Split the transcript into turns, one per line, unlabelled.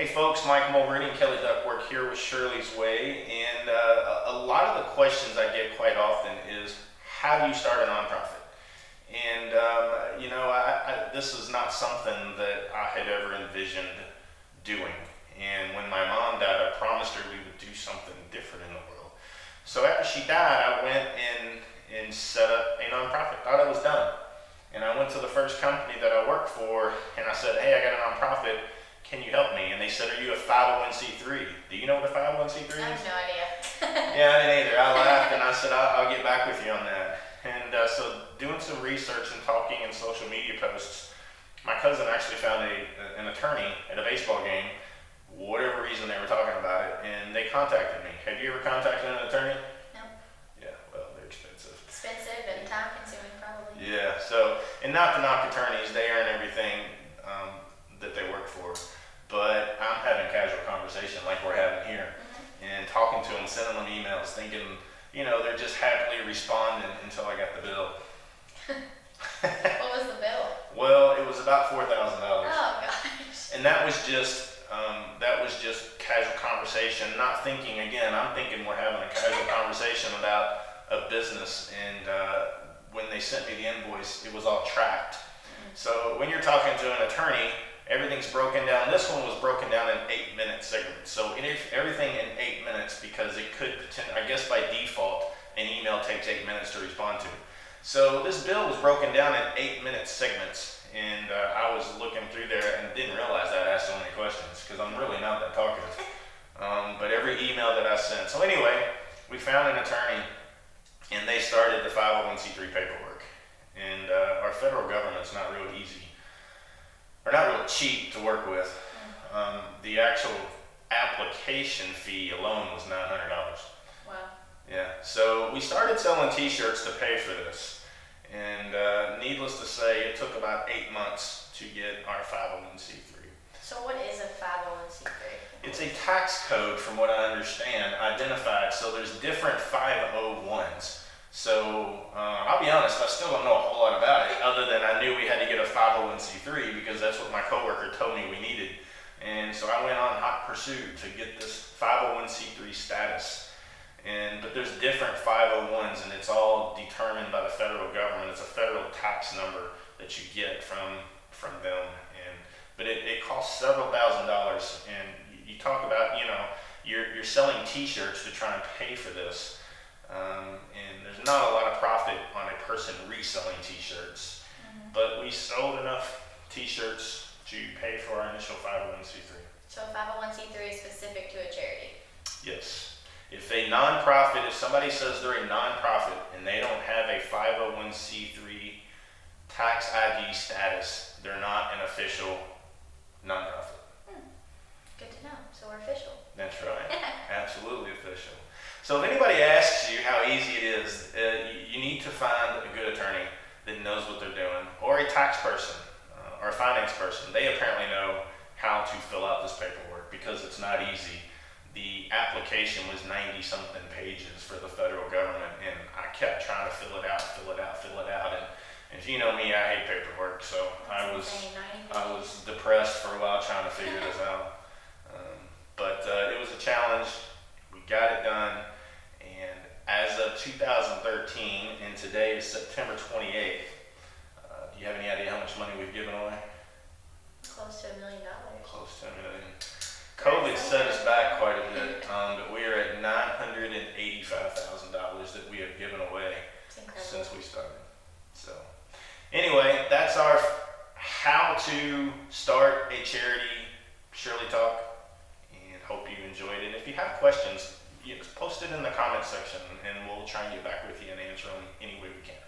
Hey folks, Mike Mulrooney and Kellye Duckworth here with Shirley's Way, and a lot of the questions I get quite often is, how do you start a nonprofit? And this is not something that I had ever envisioned doing. And when my mom died, I promised her we would do something different in the world. So after she died, I went and set up a nonprofit. Thought I was done. And I went to the first company that I worked for, and I said, hey, I got a nonprofit. Can you help me? And they said, are you a 501c3? Do you know what a 501c3 is?
I have no idea.
Yeah, I didn't either. I laughed and I said, I'll get back with you on that. And so doing some research and talking in social media posts, my cousin actually found an attorney at a baseball game, whatever reason they were talking about it, and they contacted me. Have you ever contacted an attorney?
No.
Yeah, well, they're expensive.
Expensive and time consuming probably.
Yeah, so, and not to knock attorneys, they earn everything that they work for. But I'm having casual conversation like we're having here, and talking to them, sending them emails, thinking, they're just happily responding until I got the bill.
What was the bill?
Well, it was about $4,000.
Oh gosh.
And that was just casual conversation, not thinking, again, I'm thinking we're having a casual conversation about a business, and when they sent me the invoice, it was all tracked. So when you're talking to an attorney, everything's broken down. This one was broken down in 8-minute segments. So everything in 8 minutes, because it could, I guess by default, an email takes 8 minutes to respond to. So this bill was broken down in 8-minute segments, and I was looking through there and didn't realize I'd asked so many questions, because I'm really not that talkative. But every email that I sent. So anyway, we found an attorney, and they started the 501c3 paperwork. And our federal government's not real easy. Or not real cheap to work with. The actual application fee alone was $900.
Wow.
Yeah, so we started selling t-shirts to pay for this. And needless to say, it took about 8 months to get our 501c3.
So what is a 501c3?
It's a tax code, from what I understand, identified. So there's different 501s. So I'll be honest, I still don't know a whole lot about it, other than I knew we had to get a 501c3 because that's what my coworker told me we needed. And so I went on hot pursuit to get this 501c3 status. But there's different 501s, and it's all determined by the federal government. It's a federal tax number that you get from them. But it costs several $1,000s. And you talk about, you're selling t-shirts to try and pay for this. And there's not a lot of profit on a person reselling t-shirts, but we sold enough t-shirts to pay for our initial 501c3.
So a 501c3 is specific to a charity?
Yes. If somebody says they're a nonprofit and they don't have a 501c3 tax ID status, they're not an official nonprofit.
Good to know. So we're official.
That's right. Absolutely official. So if anybody asks you how easy it is, you need to find a good attorney that knows what they're doing, or a tax person, or a finance person. They apparently know how to fill out this paperwork, because it's not easy. The application was 90-something pages for the federal government, and I kept trying to fill it out. And if you know me, I hate paperwork, so I was depressed for a while trying to figure this out. But it was a challenge. We got it done. And as of 2013, and today is September 28th, do you have any idea how much money we've given away?
Close to $1 million.
Close to $1 million. COVID set us back quite a bit, but we are at $985,000 that we have given away since we started. So anyway, that's our how to start a charity, Shirley Talk, and hope you enjoyed it. If you have questions, post it in the comment section, and we'll try and get back with you and answer them any way we can.